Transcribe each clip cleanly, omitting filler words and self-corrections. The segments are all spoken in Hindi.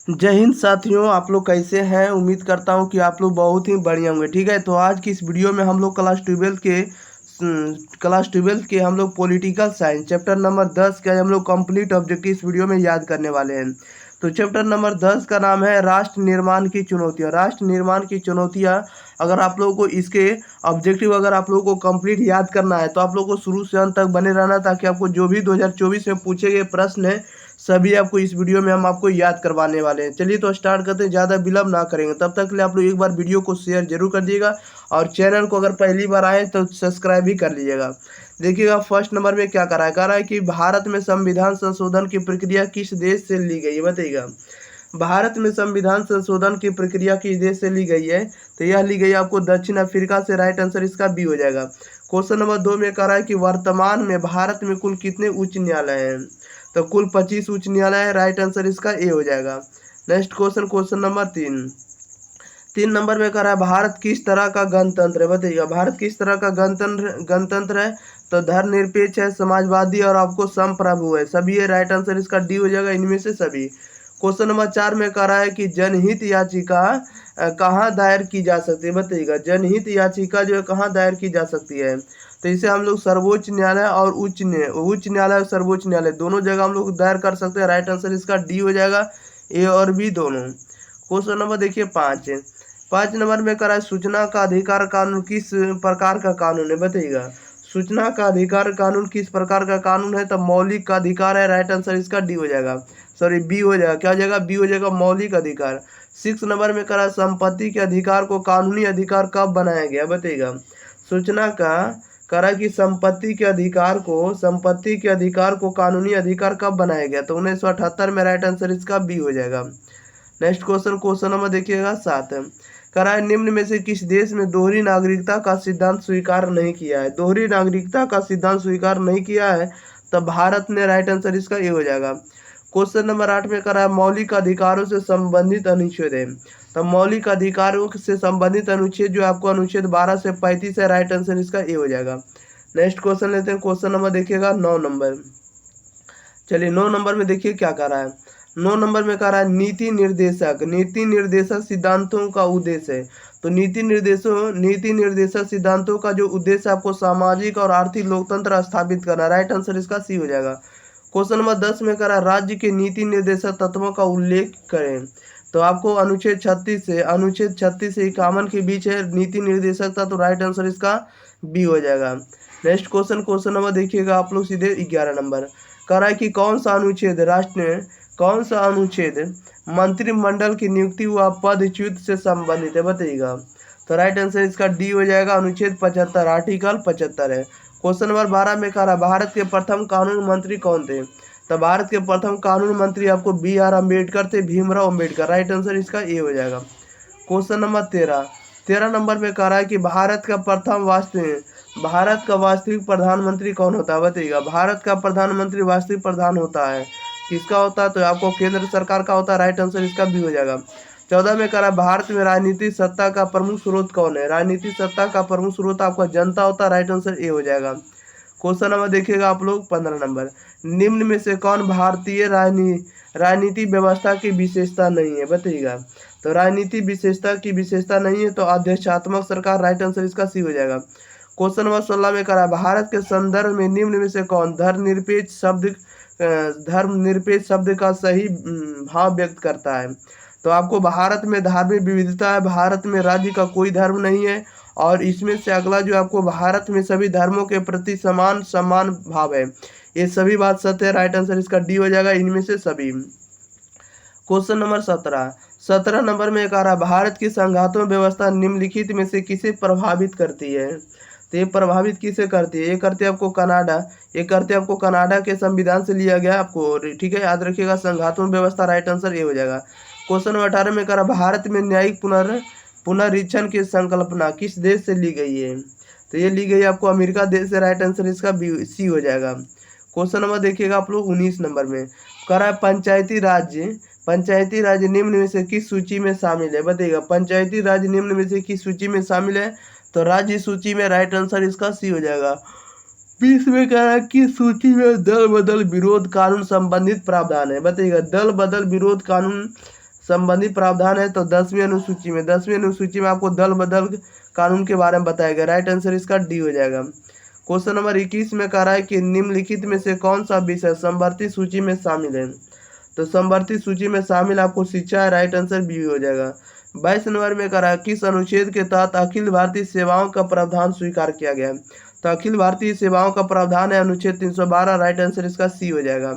जय हिंद साथियों, आप लोग कैसे हैं। उम्मीद करता हूं कि आप लोग बहुत ही बढ़िया होंगे। ठीक है, तो आज की इस वीडियो में हम लोग क्लास ट्वेल्थ के हम लोग पॉलिटिकल साइंस चैप्टर नंबर 10 का हम लोग कंप्लीट ऑब्जेक्टिव इस वीडियो में याद करने वाले हैं। तो चैप्टर नंबर 10 का नाम है राष्ट्र निर्माण की चुनौतियां। राष्ट्र निर्माण की चुनौतियां, अगर आप लोगों को इसके ऑब्जेक्टिव अगर आप लोगों को कंप्लीट याद करना है तो आप लोगों को शुरू से अंत तक बने रहना, ताकि आपको जो भी 2024 में पूछे गए प्रश्न है सभी आपको इस वीडियो में हम आपको याद करवाने वाले हैं। चलिए तो स्टार्ट करते हैं, ज़्यादा विलम्ब ना करेंगे। तब तक के लिए आप लोग एक बार वीडियो को शेयर जरूर कर दिएगा और चैनल को अगर पहली बार आए तो सब्सक्राइब भी कर लीजिएगा। देखिएगा फर्स्ट नंबर में क्या कह रहा है कि भारत में संविधान संशोधन की प्रक्रिया किस देश से ली गई है, बताइएगा। भारत में संविधान संशोधन की प्रक्रिया किस देश से ली गई है, तो यह ली गई आपको दक्षिण अफ्रीका से। राइट आंसर इसका बी हो जाएगा। क्वेश्चन नंबर 2 में कह रहा है कि वर्तमान में भारत में कुल कितने उच्च न्यायालय हैं, तो कुल 25 उच्च न्यायालय है। राइट आंसर इसका ए हो जाएगा। Next question, question number 3 number में कह रहा है भारत किस तरह का गणतंत्र है, बताइएगा। भारत किस तरह का गणतंत्र है, तो धर्मनिरपेक्ष है, समाजवादी और आपको संप्रभु है। सभी है। राइट आंसर इसका डी हो जाएगा, इनमें से सभी। क्वेश्चन नंबर 4 में कह रहा है कि जनहित याचिका कहाँ दायर की जा सकती है, बताइएगा। जनहित याचिका जो है कहाँ दायर की जा सकती है, तो इसे हम लोग सर्वोच्च न्यायालय और उच्च न्यायालय और सर्वोच्च न्यायालय दोनों जगह हम लोग दायर कर सकते हैं। राइट आंसर इसका डी हो जाएगा, ए और बी दोनों। क्वेश्चन नंबर देखिए 5 नंबर में कह रहा है सूचना का अधिकार कानून किस प्रकार का कानून है, बताइएगा। सूचना का अधिकार कानून किस प्रकार का कानून है, तो मौलिक का अधिकार है। राइट आंसर इसका डी हो जाएगा, सॉरी बी हो जाएगा। क्या हो जाएगा, बी हो जाएगा, मौलिक अधिकार। 6 नंबर में करा संपत्ति के अधिकार को कानूनी अधिकार कब बनाया गया, बताइएगा। सूचना का करा कि संपत्ति के अधिकार को कानूनी अधिकार कब बनाया गया, तो 1978 में। राइट आंसर इसका बी हो जाएगा। नेक्स्ट क्वेश्चन, क्वेश्चन नंबर देखिएगा 7 करा है निम्न में से किस देश में दोहरी नागरिकता का सिद्धांत स्वीकार नहीं किया है। दोहरी नागरिकता का सिद्धांत स्वीकार नहीं किया है, तब भारत ने। राइट आंसर इसका ये हो जाएगा। क्वेश्चन नंबर 8 में करा है मौलिक अधिकारों से संबंधित अनुच्छेद है, तो मौलिक अधिकारों से संबंधित अनुच्छेद जो आपको अनुच्छेद 12 से 35 है। राइट आंसर इसका ए हो जाएगा। नेक्स्ट क्वेश्चन लेते हैं, क्वेश्चन नंबर देखिएगा 9 नंबर। चलिए 9 नंबर में देखिए क्या कह रहा है। 9 नंबर में कह रहा है नीति निर्देशक सिद्धांतों का उद्देश्य है, तो नीति निर्देशक सिद्धांतों का जो उद्देश्य आपको सामाजिक और आर्थिक लोकतंत्र स्थापित करना। राइट आंसर इसका सी हो जाएगा। क्वेश्चन नंबर 10 में कह रहा है राज्य के नीति निर्देशक तत्वों का उल्लेख करें, तो आपको अनुच्छेद 36 से 51 के बीच है नीति निर्देशक तत्व। राइट आंसर इसका बी हो जाएगा। नेक्स्ट क्वेश्चन, क्वेश्चन नंबर देखिएगा आप लोग सीधे 11 नंबर। कह रहा है कि कौन सा अनुच्छेद मंत्रिमंडल की नियुक्ति व पदच्युत से संबंधित है, बताइएगा। तो राइट आंसर इसका डी हो जाएगा, अनुच्छेद 75, आर्टिकल 75 है। क्वेश्चन नंबर 12 में कह रहा भारत के प्रथम कानून मंत्री कौन थे, तो भारत के प्रथम कानून मंत्री आपको BR अम्बेडकर थे, भीमराव अम्बेडकर। राइट आंसर इसका ए हो जाएगा। क्वेश्चन नंबर 13 नंबर में कह रहा है कि भारत का वास्तविक प्रधानमंत्री कौन होता है, बताइएगा। भारत का प्रधानमंत्री वास्तविक प्रधान होता है, किसका होता है, तो आपको केंद्र सरकार का होता है। राइट आंसर इसका भी हो जाएगा। 14 में कह रहा है भारत में राजनीतिक सत्ता का प्रमुख स्रोत कौन है, राजनीतिक सत्ता का प्रमुख स्रोत आपका जनता होता है। राइट आंसर ए हो जाएगा। क्वेश्चन नंबर देखिएगा आप लोग 15 नंबर। निम्न में से कौन भारतीय राजनीति व्यवस्था की विशेषता नहीं है, बताइएगा। तो राजनीति विशेषता नहीं है, तो अध्यक्षात्मक सरकार। राइट आंसर इसका सी हो जाएगा। क्वेश्चन नंबर 16 में करा भारत के संदर्भ में निम्न में से कौन धर्मनिरपेक्ष शब्द का सही भाव व्यक्त करता है, तो आपको भारत में धार्मिक विविधता है, भारत में राज्य का कोई धर्म नहीं है, और इसमें से अगला जो आपको भारत में सभी धर्मों के प्रति समान सम्मान भाव है। ये सभी बात सत्य है। राइट आंसर इसका डी हो जाएगा, इनमें से सभी। क्वेश्चन नंबर 17 नंबर में कह रहा भारत की संघात्मक व्यवस्था निम्नलिखित में से किसे प्रभावित करती है, तो ये प्रभावित किसे करती है, ये करते आपको कनाडा के संविधान से लिया गया आपको। ठीक है, याद रखिएगा संघात्मक व्यवस्था। राइट आंसर ये हो जाएगा। क्वेश्चन नंबर 18 में कह रहा भारत में न्यायिक पुनरीक्षण की संकल्पना किस देश से ली गई है, तो ये ली गई आपको अमेरिका देश से। राइट आंसर इसका सी हो जाएगा। क्वेश्चन नंबर देखिएगा आप लोग 19 नंबर में कह रहा है पंचायती राज निम्न में से किस सूची में शामिल है, बताइएगा। पंचायती राज निम्न में से किस सूची में शामिल है, तो राज्य सूची में। राइट आंसर इसका सी हो जाएगा। 20 में कह रहा है कि सूची में दल बदल विरोध कानून संबंधित प्रावधान है, बताइएगा। दल बदल विरोध कानून संबंधी प्रावधान है तो 10वीं अनुसूची में, 10वीं अनुसूची में आपको दल बदल कानून के बारे में बताया गया। राइट आंसर इसका डी हो जाएगा। क्वेश्चन नंबर 21 में कह रहा है कि निम्नलिखित में से कौन सा विषय समवर्ती सूची में शामिल है। तो समवर्ती सूची में शामिल आपको शिक्षा है। राइट आंसर बी हो जाएगा। 22 नंबर में कह रहा है किस अनुच्छेद के तहत अखिल भारतीय सेवाओं का प्रावधान स्वीकार किया गया है। तो अखिल भारतीय सेवाओं का प्रावधान है अनुच्छेद 312। राइट आंसर इसका सी हो जाएगा।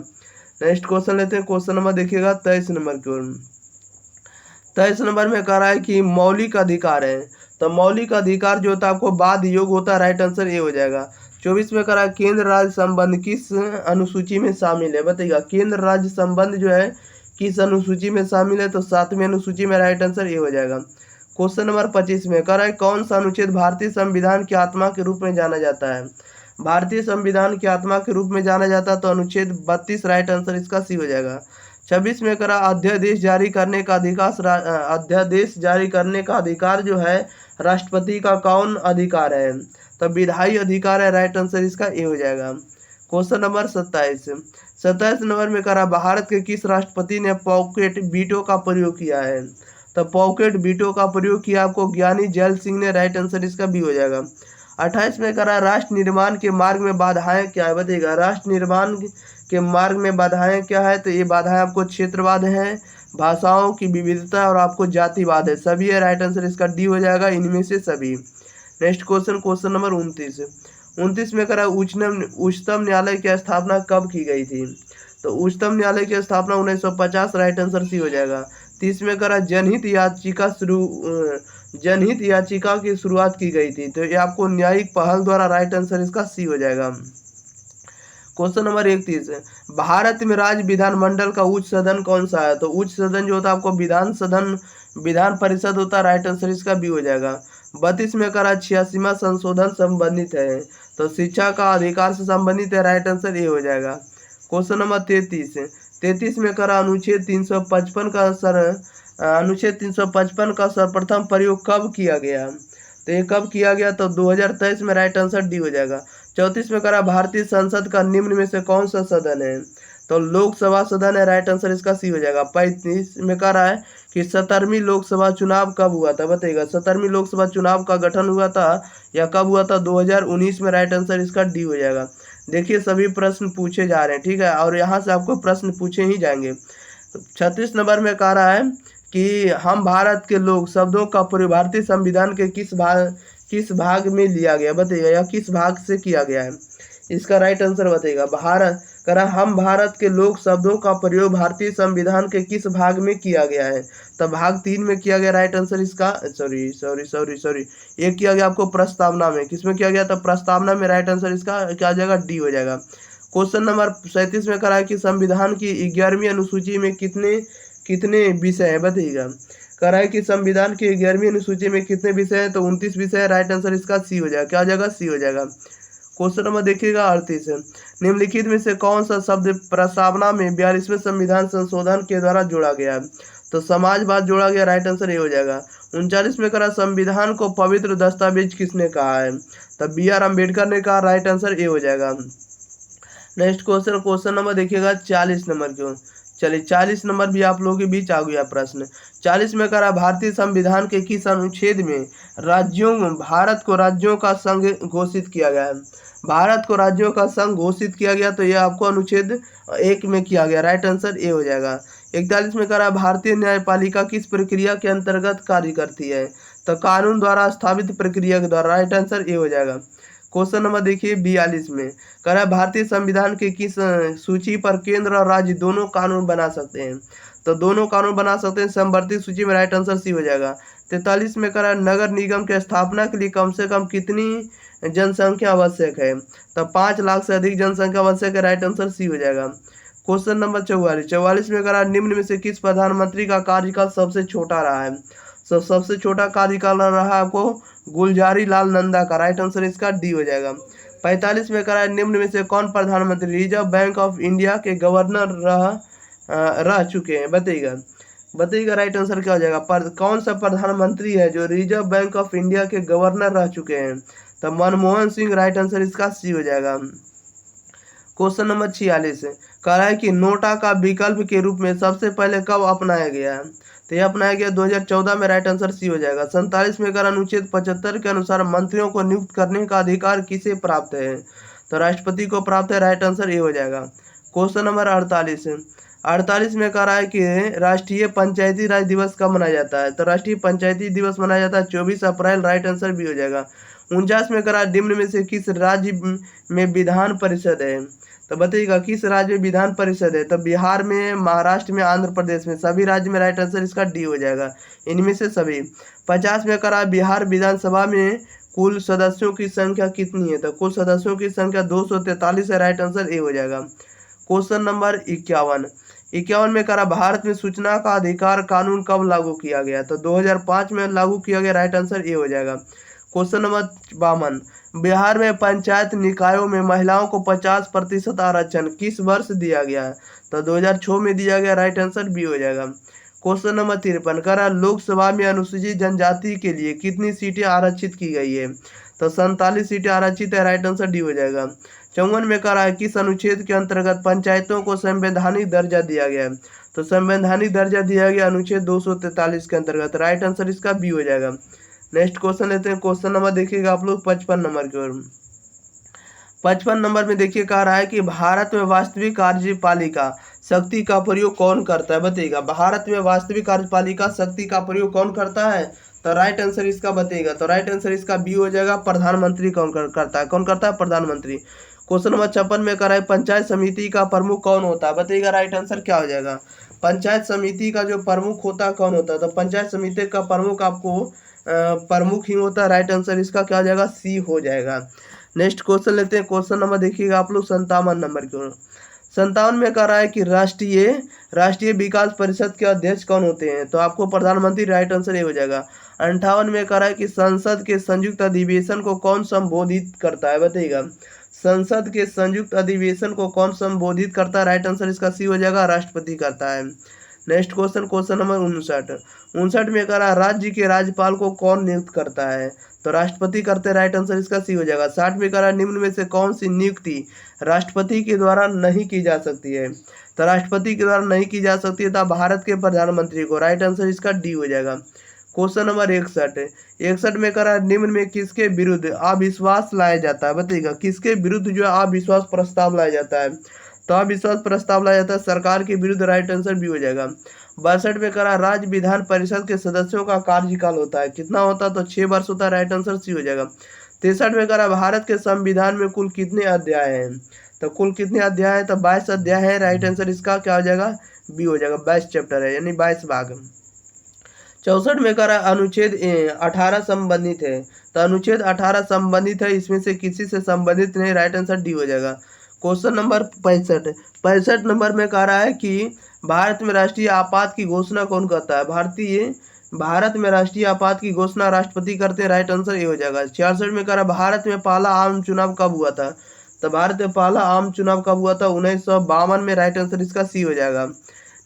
नेक्स्ट क्वेश्चन लेते हैं। क्वेश्चन नंबर देखिएगा 23 नंबर की ओर। 23 नंबर में कह रहा है कि मौलिक अधिकार है। तो मौलिक अधिकार जो होता है आपको बाध्य योग होता है। राइट आंसर ए हो जाएगा। 24 में कह रहा है केंद्र राज्य संबंध किस अनुसूची में शामिल है। बताइएगा केंद्र राज्य संबंध जो है किस अनुसूची में शामिल है। तो 7वीं अनुसूची में। राइट आंसर ए हो जाएगा। क्वेश्चन नंबर 25 में कह रहा है कौन सा अनुच्छेद भारतीय संविधान की आत्मा के रूप में जाना जाता है। भारतीय संविधान की आत्मा के रूप में जाना जाता है तो अनुच्छेद 32। राइट आंसर इसका सी हो जाएगा। 26 में करा अध्यादेश जारी करने का अधिकार, अध्यादेश जारी करने का अधिकार जो है राष्ट्रपति का कौन अधिकार है। तो विधायी अधिकार है। राइट आंसर इसका ए हो जाएगा। क्वेश्चन नंबर 27 नंबर में करा भारत के किस राष्ट्रपति ने पॉकेट वीटो का प्रयोग किया है। तो पॉकेट वीटो का प्रयोग किया आपको ज्ञानी जैल सिंह ने। राइट आंसर इसका बी हो जाएगा। 28 में करा राष्ट्र निर्माण के मार्ग में बाधाएं क्या है। बताइएगा राष्ट्र निर्माण के मार्ग में बाधाएं क्या है। तो ये बाधाएं आपको क्षेत्रवाद है, भाषाओं की विविधता और आपको जातिवाद है। सभी है। राइट आंसर इसका डी हो जाएगा, इनमें से सभी। नेक्स्ट क्वेश्चन नंबर 29 में करा उच्चतम न्यायालय की स्थापना कब की गई थी। तो उच्चतम न्यायालय की स्थापना 1950। राइट आंसर सी हो जाएगा। 30 में करा जनहित याचिका की शुरुआत की गई थी। तो ये आपको न्यायिक पहल द्वारा। राइट आंसर इसका सी हो जाएगा। क्वेश्चन नंबर 31 भारत में राज्य विधानमंडल का उच्च सदन कौन सा है। तो उच्च सदन जो होता है आपको विधान परिषद होता है। राइट आंसर इसका बी हो जाएगा। 32 में करा 86वां संशोधन संबंधित है। तो शिक्षा का अधिकार से संबंधित है। राइट आंसर ए हो जाएगा। क्वेश्चन नंबर 33 में करा अनुच्छेद 355 का सर्वप्रथम प्रयोग कब किया गया। तो ये कब किया गया। तो 2023 में। राइट आंसर डी हो जाएगा। 34 में करा भारतीय संसद का निम्न में से कौन सा सदन है। तो लोकसभा सदन है। राइट आंसर इसका सी हो जाएगा। 35 में कह रहा है कि 17वीं लोकसभा चुनाव कब हुआ था। बताइएगा 17वीं लोकसभा चुनाव का गठन हुआ था या कब हुआ था। 2019 में। राइट आंसर इसका डी हो जाएगा। देखिए सभी प्रश्न पूछे जा रहे हैं, ठीक है, और यहाँ से आपको प्रश्न पूछे ही जाएंगे। 36 नंबर में कह रहा है कि हम भारत के लोग शब्दों का प्रयोग भारतीय संविधान के किस भाग में लिया गया। बताइएगा या किस भाग से किया गया है। इसका राइट आंसर बताइएगा। हम भारत के लोग शब्दों का प्रयोग भारतीय संविधान के किस भाग में किया गया है। तो भाग 3 में किया गया। राइट आंसर इसका सॉरी ये किया गया आपको प्रस्तावना में। किसमें किया गया। तो प्रस्तावना में। राइट आंसर इसका क्या आ जाएगा, डी हो जाएगा। क्वेश्चन नंबर 37 में करा है कि संविधान की 11वीं अनुसूची में कितने विषय है। बताइएगा कह रहा है कि संविधान की 11वीं अनुसूची में कितने विषय हैं। तो 29 विषय है। राइट आंसर इसका सी हो जाएगा। क्या हो जाएगा, सी हो जाएगा। क्वेश्चन नंबर देखिएगा 38 निम्नलिखित में से कौन सा शब्द प्रस्तावना में 42वें संविधान संशोधन के द्वारा जोड़ा गया। तो समाजवाद जोड़ा गया। राइट आंसर ये हो जाएगा। 39 में करा संविधान को पवित्र दस्तावेज किसने कहा है। तो BR अम्बेडकर ने कहा। राइट आंसर ए हो जाएगा। नेक्स्ट क्वेश्चन नंबर देखिएगा 40 नंबर क्यों। चलिए 40 नंबर भी आप लोगों के बीच आ गया प्रश्न। 40 में करा भारतीय संविधान के किस अनुच्छेद में भारत को राज्यों का संघ घोषित किया गया है। भारत को राज्यों का संघ घोषित किया गया। तो यह आपको अनुच्छेद 1 में किया गया। राइट आंसर ए हो जाएगा। 41 में करा भारतीय न्यायपालिका किस प्रक्रिया के अंतर्गत कार्य करती है। तो कानून द्वारा स्थापित प्रक्रिया के द्वारा। राइट आंसर ए हो जाएगा। क्वेश्चन नंबर देखिए 42 में कह रहा है भारतीय संविधान के किस सूची पर केंद्र और राज्य दोनों कानून बना सकते हैं। तो दोनों कानून बना सकते हैं समवर्ती सूची में। राइट आंसर सी हो जाएगा। 43 में कह रहा है नगर निगम के स्थापना के लिए कम से कम कितनी जनसंख्या आवश्यक है। तो 5 लाख से अधिक जनसंख्या आवश्यक है। राइट आंसर सी हो जाएगा। क्वेश्चन नंबर 44 में कह रहा है निम्न में से किस प्रधानमंत्री का कार्यकाल सबसे छोटा रहा है। सबसे छोटा कार्यकाल रहा आपको गुलजारी लाल नंदा का। राइट आंसर इसका डी हो जाएगा। 45 में करा निम्न में से कौन प्रधानमंत्री रिजर्व बैंक ऑफ इंडिया के गवर्नर रह चुके हैं। बताइएगा राइट आंसर क्या हो जाएगा। कौन सा प्रधानमंत्री है जो रिजर्व बैंक ऑफ इंडिया के गवर्नर रह चुके हैं। तो मनमोहन सिंह। राइट आंसर इसका सी हो जाएगा। क्वेश्चन नंबर 46 कह रहा है कि नोटा का विकल्प के रूप में सबसे पहले कब अपनाया गया है? तो यह अपनाया गया 2014 में। राइट आंसर सी हो जाएगा। 47 में कर अनुच्छेद 75 के अनुसार मंत्रियों को नियुक्त करने का अधिकार किसे प्राप्त है? तो राष्ट्रपति को प्राप्त है। राइट आंसर ए हो जाएगा। क्वेश्चन नंबर 48 में कह रहा है कि राष्ट्रीय पंचायती राज दिवस कब मनाया जाता है? तो राष्ट्रीय पंचायती दिवस मनाया जाता है 24 अप्रैल। राइट आंसर बी हो जाएगा। 49 में कह रहा है निम्न में से किस राज्य में विधान परिषद है? तो बताइएगा किस राज्य में विधान परिषद है? तो बिहार में, महाराष्ट्र में, आंध्र प्रदेश में, सभी राज्य में। राइट आंसर इसका डी हो जाएगा, इनमें से सभी। 50 में करा बिहार विधानसभा में कुल सदस्यों की संख्या कितनी है? तो कुल सदस्यों की संख्या 243 है। राइट आंसर ए हो जाएगा। क्वेश्चन नंबर 51 में करा भारत में सूचना का अधिकार कानून कब लागू किया गया? तो 2005 में लागू किया गया। राइट आंसर ए हो जाएगा। क्वेश्चन नंबर 52 बिहार में पंचायत निकायों में महिलाओं को 50% आरक्षण किस वर्ष दिया गया? तो 2006 में दिया गया। राइट आंसर बी हो जाएगा। क्वेश्चन नंबर 53 करा लोकसभा में अनुसूचित जनजाति के लिए कितनी सीटें आरक्षित की गई है? तो 47 सीटें आरक्षित है। राइट आंसर डी हो जाएगा। 54 में करा है किस अनुच्छेद के अंतर्गत पंचायतों को संवैधानिक दर्जा दिया गया है? तो संवैधानिक दर्जा दिया गया अनुच्छेद 243 के अंतर्गत। राइट आंसर इसका बी हो जाएगा। नेक्स्ट क्वेश्चन लेते हैं। क्वेश्चन नंबर देखिएगा आप लोग 55 नंबर की ओर। 55 नंबर में देखिए कह रहा है कि भारत में वास्तविक कार्यपालिका शक्ति का प्रयोग कौन करता है? बताइएगा भारत में वास्तविक कार्यपालिका शक्ति का प्रयोग कौन करता है? तो राइट आंसर इसका बताइएगा। तो राइट आंसर इसका बी हो जाएगा। प्रधानमंत्री करता है। कौन करता है? प्रधानमंत्री। क्वेश्चन नंबर 56 में कह रहा है पंचायत समिति का प्रमुख कौन होता है? बताइएगा राइट आंसर क्या हो जाएगा। पंचायत समिति का जो प्रमुख होता है कौन होता है? तो पंचायत समिति का प्रमुख आपको प्रमुख ही होता है। राइट आंसर इसका क्या हो जाएगा? सी हो जाएगा। नेक्स्ट क्वेश्चन लेते हैं। क्वेश्चन नंबर देखिएगा आप लोग 57 नंबर की ओर। 57 में कह रहा है कि राष्ट्रीय विकास परिषद के अध्यक्ष कौन होते हैं? तो आपको प्रधानमंत्री। राइट आंसर ये हो जाएगा। 58 में कह रहा है कि संसद के संयुक्त अधिवेशन को कौन संबोधित करता है? बताइएगा संसद के संयुक्त अधिवेशन को कौन संबोधित करता है? राइट आंसर इसका सी हो जाएगा। राष्ट्रपति करता है। नेक्स्ट क्वेश्चन नंबर 59 में कह रहा राज्य के राज्यपाल को कौन नियुक्त करता है? तो राष्ट्रपति करते हैं। राइट आंसर इसका सी हो जाएगा। 60 में कह रहा निम्न में से कौन सी नियुक्ति राष्ट्रपति के द्वारा नहीं की जा सकती है? तो राष्ट्रपति के द्वारा नहीं की जा सकती है तो भारत के प्रधानमंत्री को। राइट आंसर इसका डी हो जाएगा। क्वेश्चन नंबर 61 में कह रहा निम्न में किसके विरुद्ध अविश्वास लाया जाता है? बताइएगा किसके विरुद्ध जो है अविश्वास प्रस्ताव लाया जाता है? तो अविश्वास प्रस्ताव लाया जाता है सरकार के विरुद्ध। राइट आंसर भी हो जाएगा। 62 में करा राज्य विधान परिषद के सदस्यों का कार्यकाल होता है कितना होता है? तो 6 वर्ष होता है। राइट आंसर सी हो जाएगा। 63 में करा भारत के संविधान में कुल कितने अध्याय हैं? तो कुल कितने अध्याय है? तो 22 अध्याय है। राइट आंसर इसका क्या हो जाएगा? बी हो जाएगा। 22 चैप्टर है यानी 22 भाग। 64 में करा अनुच्छेद 18 संबंधित है। तो अनुच्छेद 18 संबंधित है, इसमें से किसी से संबंधित नहीं। राइट आंसर डी हो जाएगा। क्वेश्चन नंबर 65 नंबर में कह रहा है कि भारत में राष्ट्रीय आपात की घोषणा कौन करता है? भारत में राष्ट्रीय आपात की घोषणा राष्ट्रपति करते हैं। राइट आंसर ये हो जाएगा। 66 में कह रहा भारत में पहला आम चुनाव कब हुआ था? तो भारत में पहला आम चुनाव कब हुआ था? 1952 में। राइट आंसर इसका सी हो जाएगा।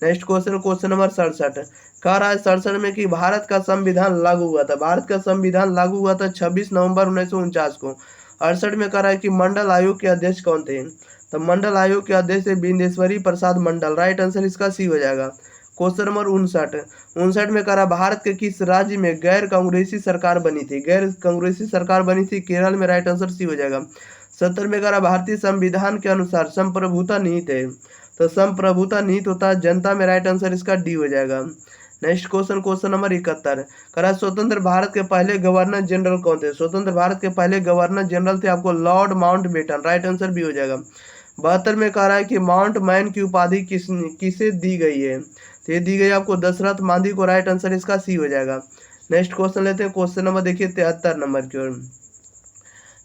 नेक्स्ट क्वेश्चन नंबर 67 कह रहा है 67 में कि भारत का संविधान लागू हुआ था। भारत का संविधान लागू हुआ था 26 नवंबर 1949 को। 68 में कह रहा है कि मंडल आयोग के अध्यक्ष कौन थे? तो मंडल आयोग के अध्यक्ष थे बिंदेश्वरी प्रसाद मंडल। राइट आंसर इसका सी हो जाएगा। क्वेश्चन नंबर 59 में कह रहा भारत के किस राज्य में गैर कांग्रेसी सरकार बनी थी? गैर कांग्रेसी सरकार बनी थी केरल में। राइट आंसर सी हो जाएगा। 70 में कह रहा भारतीय संविधान के अनुसार संप्रभुता निहित है। तो संप्रभुता निहित होता है जनता में। राइट आंसर इसका डी हो जाएगा। नेक्स्ट क्वेश्चन नंबर 71 करा स्वतंत्र भारत के पहले गवर्नर जनरल कौन थे? स्वतंत्र भारत के पहले गवर्नर जनरल थे आपको लॉर्ड माउंटबेटन। राइट आंसर भी हो जाएगा। 72 में कह रहा है कि माउंट मैन की उपाधि किसे दी गई है? तो ये दी गई आपको दशरथ मांझी को। राइट आंसर इसका सी हो जाएगा। नेक्स्ट क्वेश्चन लेते हैं। क्वेश्चन नंबर देखिए 73 नंबर की ओर।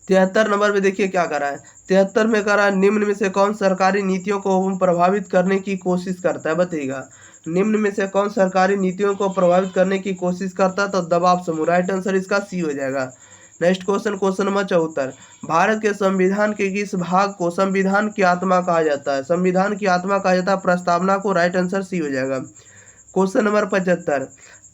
73 नंबर में देखिए क्या कर रहा है। 73 में कह रहा है निम्न में से कौन सरकारी नीतियों को प्रभावित करने की कोशिश करता है? बताइएगा निम्न में से कौन सरकारी नीतियों को प्रभावित करने की कोशिश करता है? तो दबाव समूह। राइट आंसर इसका सी हो जाएगा। नेक्स्ट क्वेश्चन नंबर 74 भारत के संविधान के किस भाग को संविधान की आत्मा कहा जाता है? संविधान की आत्मा कहा जाता है प्रस्तावना को। राइट आंसर सी हो जाएगा। क्वेश्चन नंबर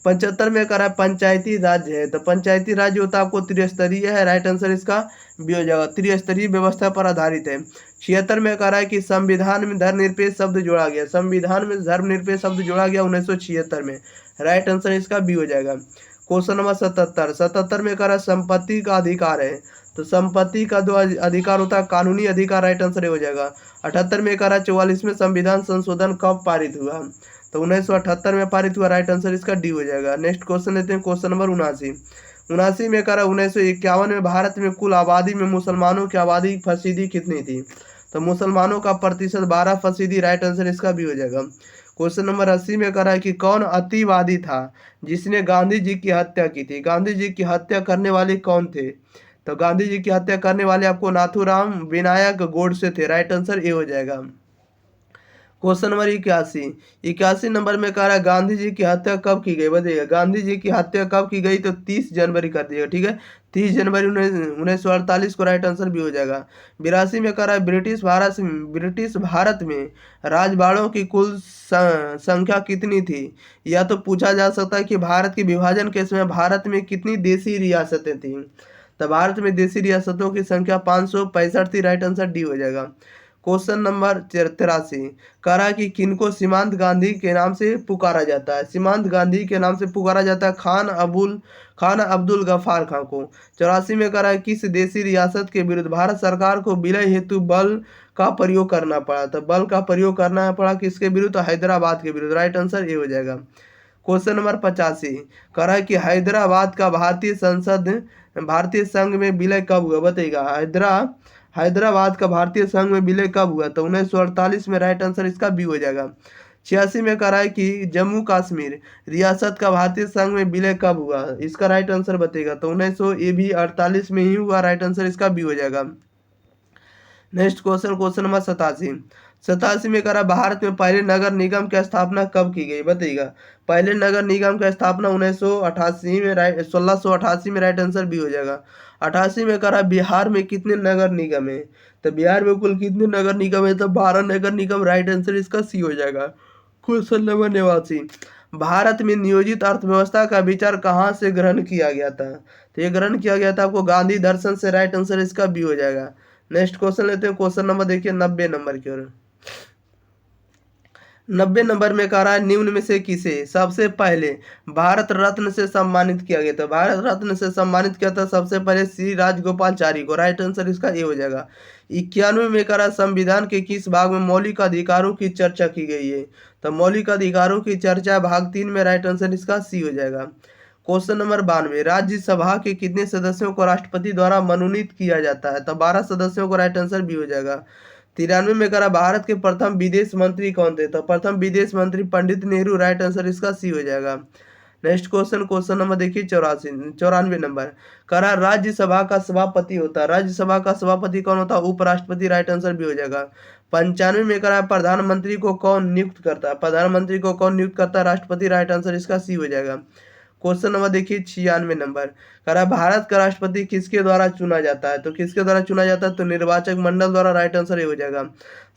75 में कह रहा है पंचायती राज्य है। तो पंचायती राज्य होता है आपको त्रिस्तरीय है। राइट आंसर इसका भी हो जाएगा। त्रिस्तरीय व्यवस्था पर आधारित है। 76 में कह रहा है कि संविधान में धर्मनिरपेक्ष शब्द जोड़ा गया, संविधान में धर्मनिरपेक्ष शब्द जोड़ा गया 1976 में। राइट आंसर इसका बी हो जाएगा। क्वेश्चन नंबर 77 में कह रहा है संपत्ति का अधिकार है, तो संपत्ति का दो अधिकार होता है, कानूनी अधिकार, राइट आंसर ये हो जाएगा। 78 में कह रहा है 44वें संविधान संशोधन कब पारित हुआ, तो 1978 में पारित हुआ, राइट आंसर इसका डी हो जाएगा। नेक्स्ट क्वेश्चन लेते हैं, क्वेश्चन नंबर 79 में कह रहा है 1951 में भारत में कुल आबादी में मुसलमानों की आबादी फीसदी कितनी थी, तो मुसलमानों का प्रतिशत 12%, राइट आंसर इसका भी हो जाएगा। क्वेश्चन नंबर 80 में कह रहा है कि कौन अतिवादी था जिसने गांधी जी की हत्या की थी, गांधी जी की हत्या करने वाले कौन थे, तो गांधी जी की हत्या करने वाले आपको नाथूराम विनायक गोडसे थे, राइट आंसर ए हो जाएगा। क्वेश्चन नंबर 81 नंबर में कह रहा है गांधी जी की हत्या कब की गई, बताइएगा गांधी जी की हत्या कब की गई, तो 30 जनवरी कर दिएगा, ठीक है, 30 जनवरी 1948 को, राइट आंसर भी हो जाएगा। 82 में कह रहा है ब्रिटिश भारत में राजवाड़ों की कुल संख्या कितनी थी, या तो पूछा जा सकता है कि भारत के विभाजन के समय भारत में कितनी देशी रियासतें थी, तो भारत में देशी रियासतों की संख्या 565 थी, राइट आंसर डी हो जाएगा। क्वेश्चन नंबर 83 कह रहा है कि किनको सीमांत गांधी के नाम से पुकारा जाता है, सीमांत गांधी के नाम से पुकारा जाता है खान अब्दुल गफ्फार खां को। 84 में कह रहा है किस देशी रियासत के विरुद्ध भारत सरकार को विलय हेतु बल का प्रयोग करना पड़ा, तो बल का प्रयोग करना पड़ा किसके विरुद्ध, तो हैदराबाद के विरुद्ध, राइट आंसर ये हो जाएगा। क्वेश्चन नंबर 85 कह रहा है कि हैदराबाद का भारतीय संघ में विलय कब हुआ, बताइएगा हैदराबाद का भारतीय संघ में विलय कब हुआ, तो 1948 में, राइट आंसर इसका बी हो जाएगा। 86 में कह रहा है कि जम्मू कश्मीर रियासत का भारतीय संघ में विलय कब हुआ, इसका राइट आंसर बताइएगा, तो 1948 में ही हुआ, राइट आंसर इसका बी हो जाएगा। नेक्स्ट क्वेश्चन नंबर 87 में कह रहा भारत में पहले नगर निगम की स्थापना कब की गई, बताइएगा पहले नगर निगम की स्थापना 1988 में, 1688 में, राइट आंसर भी हो जाएगा। 88 में कह रहा बिहार में कितने नगर निगम है, तो बिहार में कुल कितने नगर निगम है, तो 12 नगर निगम, राइट आंसर इसका सी हो जाएगा। क्वेश्चन नंबर 89 भारत में नियोजित अर्थव्यवस्था का विचार कहाँ से ग्रहण किया गया था, तो ये ग्रहण किया गया था आपको गांधी दर्शन से, राइट आंसर इसका बी हो जाएगा। नेक्स्ट क्वेश्चन लेते हैं, क्वेश्चन नंबर देखिए 90 नंबर की ओर। 90 नंबर में कह रहा है निम्न में से किसे सबसे पहले भारत रत्न से सम्मानित किया गया था, भारत रत्न से सम्मानित किया था सबसे पहले श्री राजगोपालचारी को, राइट आंसर इसका ये हो जाएगा। 91 में कह रहा संविधान के किस भाग में मौलिक अधिकारों की चर्चा की गई है, तो मौलिक अधिकारों की चर्चा भाग 3 में, राइट आंसर इसका सी हो जाएगा। क्वेश्चन नंबर 92 राज्यसभा के कितने सदस्यों को राष्ट्रपति द्वारा मनोनीत किया जाता है, तो 12 सदस्यों को, राइट आंसर भी हो जाएगा। 93 में करा भारत के प्रथम विदेश मंत्री कौन थे, तो प्रथम विदेश मंत्री पंडित नेहरू, राइट आंसर इसका सी हो जाएगा। नेक्स्ट क्वेश्चन नंबर देखिए 94 नंबर करा राज्यसभा का सभापति होता है, राज्यसभा का सभापति कौन होता है, उपराष्ट्रपति, राइट आंसर भी हो जाएगा। 95 में करा प्रधानमंत्री को कौन नियुक्त करता है, प्रधानमंत्री को कौन नियुक्त करता है, राष्ट्रपति, राइट आंसर इसका सी हो जाएगा। क्वेश्चन नंबर देखिए 96 नंबर कह रहा है भारत का राष्ट्रपति किसके द्वारा चुना जाता है, तो किसके द्वारा चुना जाता है, तो निर्वाचक मंडल द्वारा, राइट आंसर ये हो जाएगा।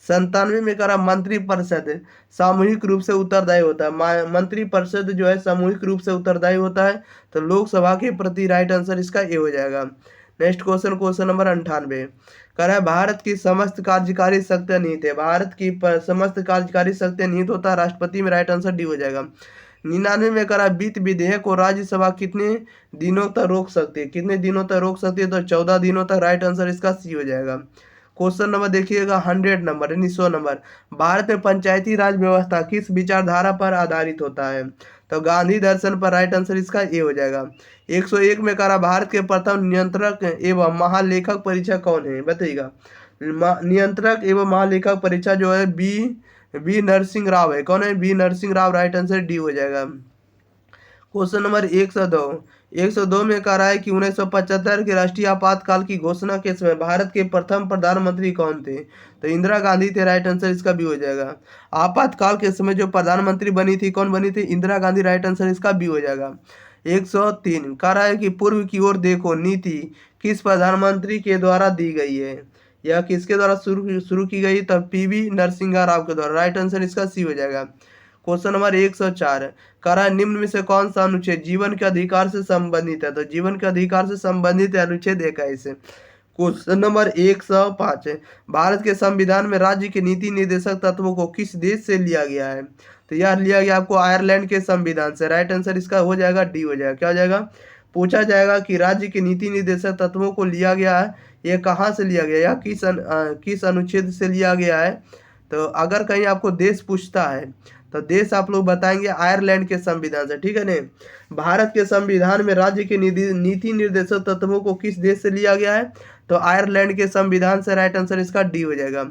97 में कह रहा मंत्रिपरिषद सामूहिक रूप से उत्तरदायी होता है, मंत्रिपरिषद जो है सामूहिक रूप से उत्तरदायी होता है, तो लोकसभा के प्रति, राइट आंसर इसका ये हो जाएगा। नेक्स्ट क्वेश्चन नंबर 98 कह रहा है भारत की समस्त कार्यकारी शक्तियां निहित है, भारत की समस्त कार्यकारी शक्तियां निहित होता है राष्ट्रपति में, राइट आंसर डी हो जाएगा। 99 में करा वित्त विधेयक को राज्यसभा कितने दिनों तक रोक सकती है, कितने दिनों तक रोक सकती है, तो 14 दिनों तक, राइट आंसर इसका सी हो जाएगा। क्वेश्चन नंबर देखिएगा 100 नंबर यानी 100 नंबर भारत में पंचायती राज व्यवस्था किस विचारधारा पर आधारित होता है, तो गांधी दर्शन पर, राइट आंसर इसका ए हो जाएगा। 101 में करा भारत के प्रथम नियंत्रक एवं महालेखक परीक्षक कौन है, बताइएगा नियंत्रक एवं महालेखक परीक्षा जो है बी नरसिंह राव है, कौन है, B Narasimha Rao, right answer D हो जाएगा। क्वेश्चन नंबर 102 में कह रहा है कि 1975 के राष्ट्रीय आपातकाल की घोषणा के समय भारत के प्रथम प्रधानमंत्री कौन थे, तो इंदिरा गांधी थे, राइट आंसर इसका भी हो जाएगा। आपातकाल के समय जो प्रधानमंत्री बनी थी, कौन बनी थी, इंदिरा गांधी, राइट आंसर इसका भी हो जाएगा। 103 कह रहा है कि पूर्व की ओर देखो नीति किस प्रधानमंत्री के द्वारा दी गई है, यह किसके द्वारा शुरू की गई, तब पीवी नरसिंह राव के द्वारा, राइट आंसर इसका सी हो जाएगा। क्वेश्चन नंबर 104 कह रहा है निम्न में से कौन सा अनुच्छेद जीवन के अधिकार से संबंधित है, तो जीवन के अधिकार से संबंधित है अनुच्छेद 21। क्वेश्चन नंबर 105 है, भारत के संविधान में राज्य के नीति निर्देशक तत्वों को किस देश से लिया गया है? तो यार लिया गया आपको आयरलैंड के संविधान से। राइट आंसर इसका हो जाएगा डी हो जाएगा। क्या हो जाएगा? पूछा जाएगा कि राज्य के नीति निर्देशक तत्वों को लिया गया है, ये कहाँ से लिया गया या किस अनुच्छेद से लिया गया है? तो अगर कहीं आपको देश पूछता है तो देश आप लोग बताएंगे आयरलैंड के संविधान से। ठीक है ने, भारत के संविधान में राज्य के नीति निर्देशक तत्वों को किस देश से लिया गया है? तो आयरलैंड के संविधान से। राइट आंसर इसका डी हो जाएगा।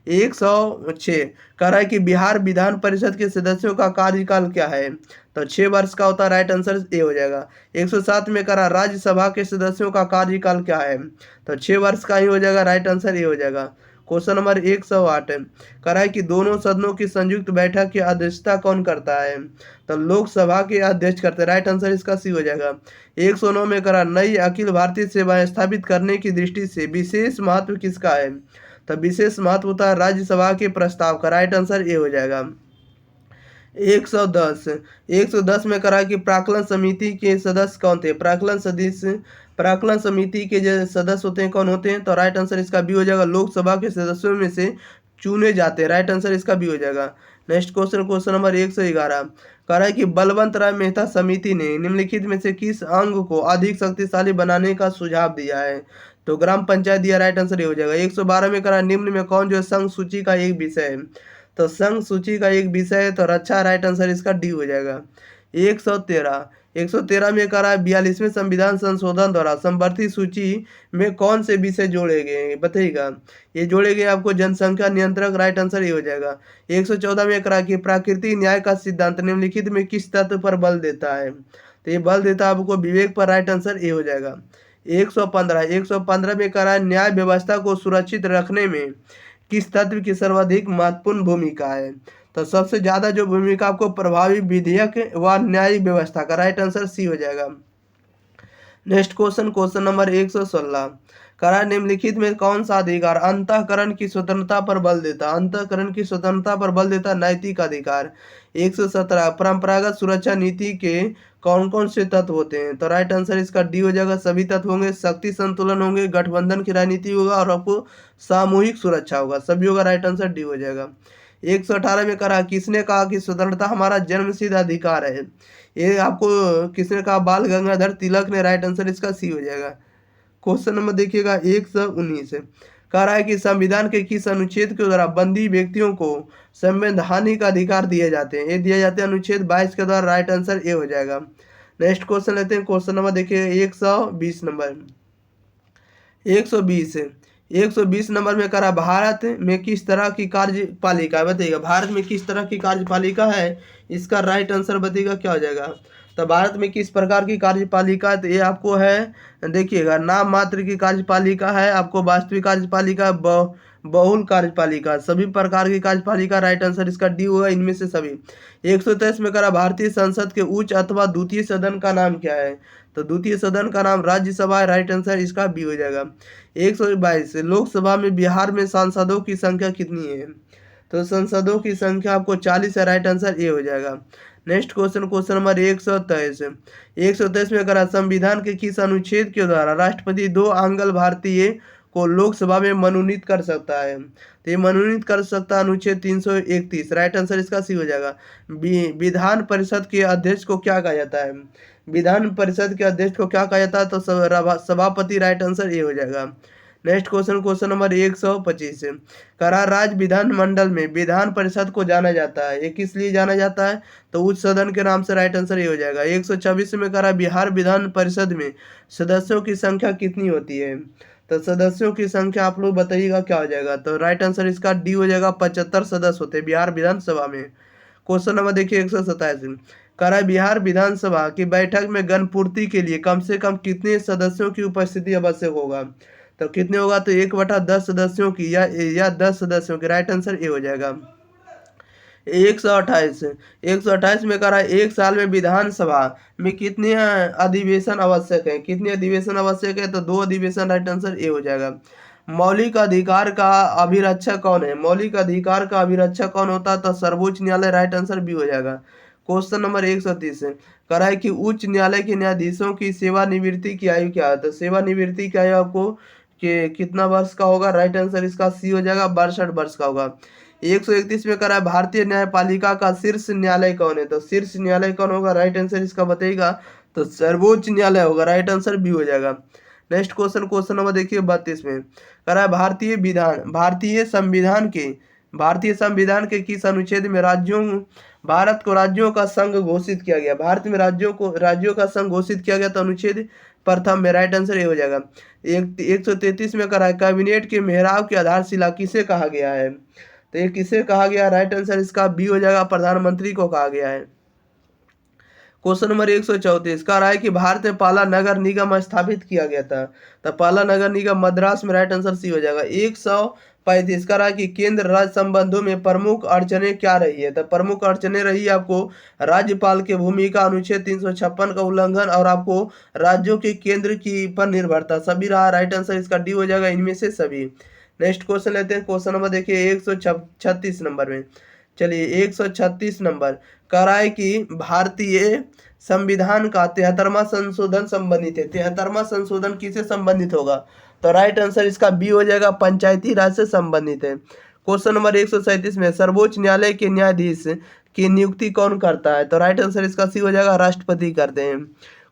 106 कह रहा है कि बिहार विधान परिषद के सदस्यों का कार्यकाल क्या है? तो 6 वर्ष का होता है। राइट आंसर ए हो जाएगा। 107 में कह रहा राज्यसभा के सदस्यों का कार्यकाल क्या है? तो 6 वर्ष का ही हो जाएगा। राइट आंसर ए हो जाएगा। क्वेश्चन नंबर 108 कह रहा है कि दोनों सदनों की संयुक्त बैठक की अध्यक्षता कौन करता है? तो लोकसभा के अध्यक्ष करते हैं। राइट आंसर इसका सी हो जाएगा। 109 में कह रहा नई अखिल भारतीय सेवाएं स्थापित करने की दृष्टि से विशेष महत्व किसका है? तो विशेष महत्व होता है राज्यसभा के प्रस्ताव का। राइट आंसर ए हो जाएगा। 110 में करा कि प्राक्कलन समिति के सदस्य कौन थे? प्राक्कलन समिति के जो सदस्य होते हैं कौन होते हैं? तो राइट आंसर इसका बी हो जाएगा। लोकसभा के सदस्यों में से चुने जाते हैं। राइट आंसर इसका बी हो जाएगा। नेक्स्ट क्वेश्चन नंबर 111 कह रहा है कि बलवंत राय मेहता समिति ने निम्नलिखित में से किस अंग को अधिक शक्तिशाली बनाने का सुझाव दिया है? तो ग्राम पंचायत दिया। राइट आंसर ये हो जाएगा। 112 में कह रहा है निम्न में कौन जो है संघ सूची का एक विषय है? तो संघ सूची का एक विषय है तो रक्षा। राइट आंसर इसका डी हो जाएगा। 113 में कह रहा है 42वें संविधान संशोधन द्वारा संवर्धित सूची में कौन से विषय जोड़े गए बताइएगा? ये जोड़े गए आपको जनसंख्या नियंत्रक। राइट आंसर ये हो जाएगा। 114 में कह रहा है कि प्राकृतिक न्याय का सिद्धांत निम्नलिखित में किस तत्व पर बल देता है? तो ये बल देता है आपको विवेक पर। राइट आंसर ये हो जाएगा। 115 में कह रहा है न्याय व्यवस्था को सुरक्षित रखने में किस तत्व की सर्वाधिक महत्वपूर्ण भूमिका है? तो सबसे ज्यादा जो भूमिका आपको प्रभावी विधेयक व न्यायिक व्यवस्था का। राइट आंसर सी हो जाएगा। नेक्स्ट क्वेश्चन नंबर 116 करा निम्नलिखित में कौन सा अधिकार अंतःकरण की स्वतंत्रता पर बल देता? अंतःकरण की स्वतंत्रता पर बल देता नैतिक अधिकार। 117 परंपरागत सुरक्षा नीति के कौन कौन से तत्व होते हैं? तो राइट आंसर इसका डी हो जाएगा। सभी तत्व होंगे, शक्ति संतुलन होंगे, गठबंधन की राजनीति होगा और आपको सामूहिक सुरक्षा होगा। सभी होगा। राइट आंसर डी हो जाएगा। 118 में कहा किसने कहा कि स्वतंत्रता हमारा जन्मसिद्ध अधिकार है? ये आपको किसने कहा? बाल गंगाधर तिलक ने। राइट आंसर इसका सी हो जाएगा। क्वेश्चन नंबर देखिएगा 119 कह रहा है कि संविधान के किस अनुच्छेद के द्वारा बंदी व्यक्तियों को संवैधानिक अधिकार दिए जाते हैं? ये दिए जाते हैं अनुच्छेद 22 के द्वारा। राइट आंसर ए हो जाएगा। नेक्स्ट क्वेश्चन लेते हैं। क्वेश्चन नंबर देखिए 120 नंबर 120 नंबर में करा भारत में किस तरह की कार्यपालिका है बताइएगा? भारत में किस तरह की कार्यपालिका है? इसका राइट आंसर बताइएगा क्या हो जाएगा? तो भारत में किस प्रकार की कार्यपालिका? तो ये आपको है देखिएगा नाम मात्र की कार्यपालिका है, आपको वास्तविक कार्यपालिका, बहुल कार्यपालिका, सभी प्रकार की कार्यपालिका। राइट आंसर इसका डी होगा इनमें से सभी। 123 में करा भारतीय संसद के उच्च अथवा द्वितीय सदन का नाम क्या है? तो द्वितीय सदन का नाम राज्यसभा है। राइट आंसर इसका बी हो जाएगा। 122 लोकसभा में बिहार में सांसदों की संख्या कितनी है? तो सांसदों की संख्या आपको 40 है। राइट आंसर ए हो जाएगा। नेक्स्ट क्वेश्चन नंबर 123 में करा संविधान के किस अनुच्छेद के द्वारा राष्ट्रपति 2 आंग्ल भारतीय को लोकसभा में मनोनीत कर सकता है? तो ये मनोनीत कर सकता है अनुच्छेद 331। राइट आंसर इसका सी हो जाएगा। विधान परिषद के अध्यक्ष को क्या कहा जाता है? विधान परिषद के अध्यक्ष को क्या कहा जाता है? तो सभापति। राइट आंसर ये हो जाएगा। नेक्स्ट क्वेश्चन नंबर 125 करा राज्य विधान मंडल में विधान परिषद को जाना जाता है, ये किस लिए जाना जाता है? तो उच्च सदन के नाम से। राइट आंसर ये हो जाएगा। 126 में करा बिहार विधान परिषद में सदस्यों की संख्या कितनी होती है? तो सदस्यों की संख्या आप लोग बताइएगा क्या हो जाएगा? तो राइट आंसर इसका डी हो जाएगा। 75 सदस्य होते हैं बिहार विधानसभा में। क्वेश्चन नंबर देखिए 127 करा बिहार विधानसभा की बैठक में गणपूर्ति के लिए कम से कम कितने सदस्यों की उपस्थिति आवश्यक होगा? तो कितने होगा? तो 1/10 सदस्यों की या 10 सदस्यों की। राइट आंसर ए हो जाएगा। 128 में करा एक साल में विधानसभा में कितने अधिवेशन आवश्यक है? कितने अधिवेशन आवश्यक है? तो 2 अधिवेशन। राइट आंसर ए हो जाएगा। मौलिक अधिकार का अभिरक्षक कौन है? मौलिक अधिकार का अभिरक्षक कौन होता है? तो सर्वोच्च न्यायालय। राइट आंसर बी हो जाएगा। क्वेश्चन नंबर 130 करा है कि उच्च न्यायालय के न्यायाधीशों की सेवानिवृत्ति की आयु क्या है? तो सेवानिवृत्ति की आयु आपको के कितना वर्ष का होगा, राइट आंसर इसका सी हो जाएगा, 62 वर्ष का होगा। 131 में करा है भारतीय न्यायपालिका का शीर्ष न्यायालय कौन है, तो शीर्ष न्यायालय कौन होगा, राइट आंसर इसका बताइएगा, तो सर्वोच्च न्यायालय होगा, राइट आंसर बी हो जाएगा। नेक्स्ट क्वेश्चन, क्वेश्चन नंबर देखिए 32 में करा है भारतीय संविधान के किस अनुच्छेद में भारत को राज्यों का संघ घोषित किया गया, भारत में राज्यों का संघ घोषित किया गया, तो अनुच्छेद प्रथम में, राइट आंसर ये हो जाएगा। 133 में करा है कैबिनेट के मेहराब की आधारशिला किसे कहा गया है, तो ये किसे कहा गया, राइट आंसर इसका बी हो जाएगा, प्रधानमंत्री को कहा गया है। क्वेश्चन नंबर 134 कह रहा है कि भारत में पाला नगर निगम स्थापित किया गया था, तो पाला नगर निगम मद्रास में, राइट आंसर सी हो जाएगा। 135 कह रहा है कि केंद्र राज्य संबंधों में प्रमुख अड़चने क्या रही है, तो प्रमुख अड़चने रही आपको राज्यपाल की भूमिका, अनुच्छेद 356 का उल्लंघन, और आपको राज्यों के केंद्र की पर निर्भरता, सभी रहा, राइट आंसर इसका डी हो जाएगा, इनमें से सभी। नेक्स्ट क्वेश्चन लेते हैं, क्वेश्चन नंबर देखिए 136 नंबर में, चलिए 136 नंबर कह रहा है कि भारतीय संविधान का 73वां संशोधन संबंधित है, 73वां संशोधन किससे संबंधित होगा, तो राइट आंसर इसका बी हो जाएगा, पंचायती राज से संबंधित है। क्वेश्चन नंबर 137 में सर्वोच्च न्यायालय के न्यायाधीश की नियुक्ति कौन करता है, तो राइट आंसर इसका सी हो जाएगा, राष्ट्रपति करते हैं।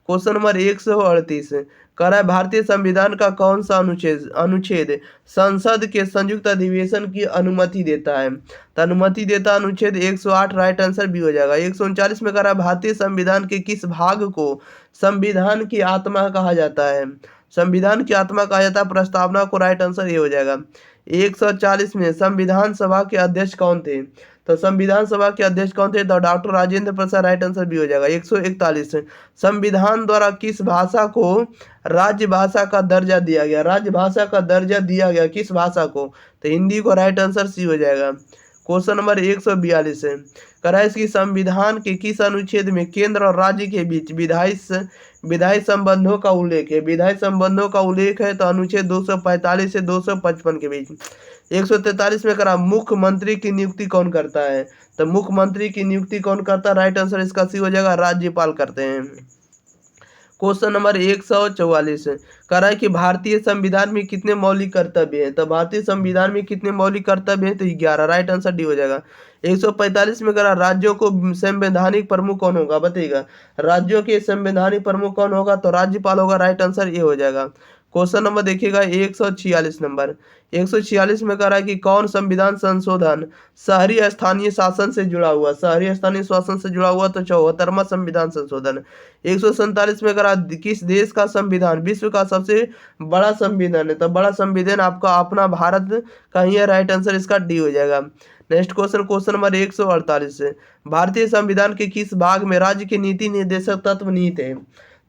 क्वेश्चन नंबर 138 कह रहा है भारतीय संविधान का कौन सा अनुच्छेद संसद के संयुक्त अधिवेशन की अनुमति देता है, तो अनुमति देता अनुच्छेद 108, राइट आंसर बी हो जाएगा। 139 में कह रहा है भारतीय संविधान के किस भाग को संविधान की आत्मा कहा जाता है, संविधान की आत्मा कहा जाता है प्रस्तावना को, राइट आंसर ये हो जाएगा। 140 में संविधान सभा के अध्यक्ष कौन थे, तो संविधान सभा के अध्यक्ष कौन थे, तो doctor Rajendra Prasad, right answer भी हो जाएगा। 141 संविधान द्वारा किस भाषा को राज्य भाषा का दर्जा दिया गया, राज्य भाषा का दर्जा दिया गया किस भाषा को, तो हिंदी को, राइट आंसर सी हो जाएगा। क्वेश्चन नंबर 142 है कह रहा है इसकी संविधान के किस अनुच्छेद में केंद्र और राज्य के बीच विधायी संबंधों का उल्लेख है, विधायी संबंधों का उल्लेख है, तो अनुच्छेद 245 से 255 के बीच। 143 में करा मुख्यमंत्री की नियुक्ति कौन करता है, तो मुख्यमंत्री की नियुक्ति कौन करता है, राइट आंसर इसका सी हो जाएगा, राज्यपाल करते हैं। क्वेश्चन नंबर 144 कह रहा है कि भारतीय संविधान में कितने मौलिक कर्तव्य हैं, तो भारतीय संविधान में कितने मौलिक कर्तव्य हैं, तो 11, राइट आंसर डी हो जाएगा। 145 में कह रहा राज्यों को संवैधानिक प्रमुख कौन होगा, बताइएगा, राज्यों के संवैधानिक प्रमुख कौन होगा, तो राज्यपाल होगा, राइट आंसर ये हो जाएगा। क्वेश्चन नंबर देखिएगा 146 नंबर, 146 में कह रहा है कि कौन संविधान संशोधन शहरी स्थानीय शासन से जुड़ा हुआ, शहरी स्थानीय शासन से जुड़ा हुआ, तो 74वां संविधान संशोधन। 147 में कह रहा किस देश का संविधान विश्व का सबसे बड़ा संविधान है, तो बड़ा संविधान आपका अपना भारत का ही है, राइट आंसर इसका डी हो जाएगा। नेक्स्ट क्वेश्चन, क्वेश्चन नंबर 148 भारतीय संविधान के किस भाग में राज्य के नीति निर्देशक तत्व निहित है,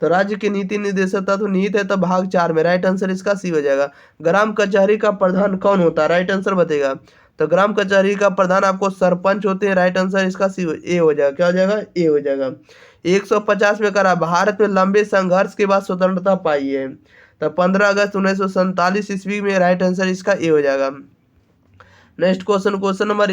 तो राज्य के नीति निर्देशक तत्व निहित है, तो भाग 4 में, राइट आंसर इसका सी हो जाएगा। ग्राम कचहरी का प्रधान कौन होता है, राइट आंसर बताएगा, तो ग्राम कचहरी का प्रधान आपको सरपंच होते हैं, राइट आंसर इसका सी ए हो जाएगा, क्या हो जाएगा, ए हो जाएगा। 150 में करा भारत में लंबे संघर्ष के बाद स्वतंत्रता पाई है, तो 15 अगस्त 1947 ईस्वी में, राइट आंसर इसका ए हो जाएगा। Next question, question number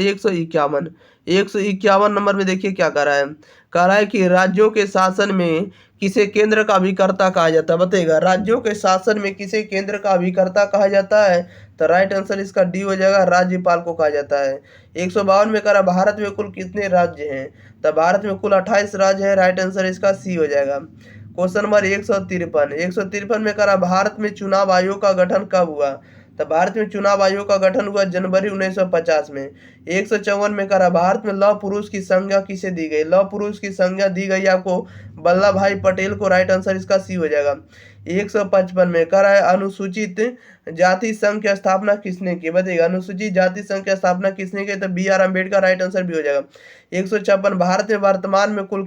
151 number में देखिए क्या कह रहा है कि राज्यों के शासन में किसे केंद्र का अभिकर्ता कहा जाता है, बताइएगा, राज्यों के शासन में किसे केंद्र का अभिकर्ता कहा जाता है, तो राइट आंसर इसका डी हो जाएगा, राज्यपाल को कहा जाता है। 152 में कह रहा भारत में कुल कितने राज्य हैं, तो भारत में कुल 28 राज्य हैं, राइट आंसर इसका सी हो जाएगा। क्वेश्चन नंबर 153 में कह रहा भारत में चुनाव आयोग का गठन कब हुआ, तो भारत में चुनाव आयोग का गठन हुआ जनवरी 1950 में। 154 में करा भारत में लौह पुरुष की संज्ञा किसे दी गई, लौह पुरुष की संज्ञा दी गई आपको वल्लभ भाई पटेल को, राइट आंसर इसका सी हो जाएगा। 155 में करा है अनुसूचित जाति संघ की स्थापना किसने की, बताइएगा, अनुसूचित जाति संघ की स्थापना किसने की, तो B R Ambedkar, right answer भी हो जाएगा। 156 भारत में वर्तमान में कुल